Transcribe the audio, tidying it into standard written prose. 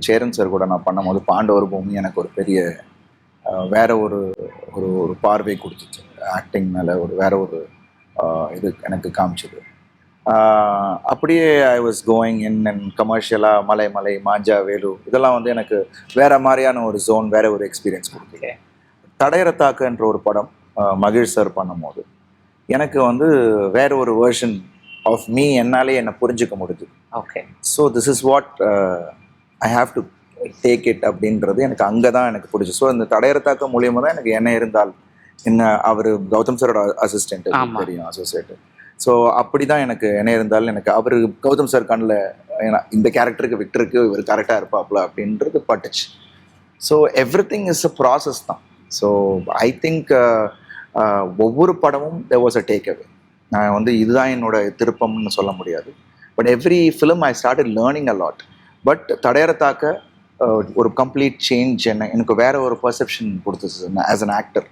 Cheran sir கூட நான் பண்ணும்போது பாண்டவர் பூமி எனக்கு ஒரு பெரிய வேற ஒரு ஒரு ஒரு பார்வை கொடுத்துச்சு. ஆக்டிங் மேலே ஒரு வேற ஒரு இது எனக்கு காமிச்சது. அப்படியே I was going in and கமர்ஷியலாக மலை மாஞ்சா வேலு இதெல்லாம் வந்து எனக்கு வேற மாதிரியான ஒரு ஜோன், வேற ஒரு எக்ஸ்பீரியன்ஸ் கொடுத்துது. தடையறத்தாக்குன்ற ஒரு படம் மகிழ் சார் பண்ணும்போது எனக்கு வந்து வேற ஒரு வேர்ஷன் ஆஃப் மீ என்னாலே என்னை புரிஞ்சுக்க முடியுது. Okay. So this is what I have to take it அப்படின்றது எனக்கு அங்கே தான் எனக்கு பிடிச்சி. ஸோ இந்த தடையறத்தாக்க மூலியமாக தான் எனக்கு என்ன இருந்தால் என்ன அவர் கௌதம் சாரோட அசிஸ்டன்ட் தெரியும், அசோசியேட்டு. ஸோ அப்படி தான் எனக்கு என்ன இருந்தாலும் எனக்கு அவர் கௌதம் சார் கண்ணில் ஏன்னா இந்த கேரக்டருக்கு விக்டருக்கு இவர் கரெக்டாக இருப்பாப்ல அப்படின்றது பட்டுச்சு. So every thing is a process தான். ஸோ ஐ திங்க் ஒவ்வொரு படமும் there was a take away. நான் வந்து இதுதான் என்னோட திருப்பம்னு சொல்ல முடியாது. But every film I started learning a lot. But Thadaiyara Thaakka ஒரு கம்ப்ளீட் சேஞ்ச் எனக்கு வேற ஒரு பர்செப்ஷன் கொடுத்துச்சு ஆஸ் அன் ஆக்டர்.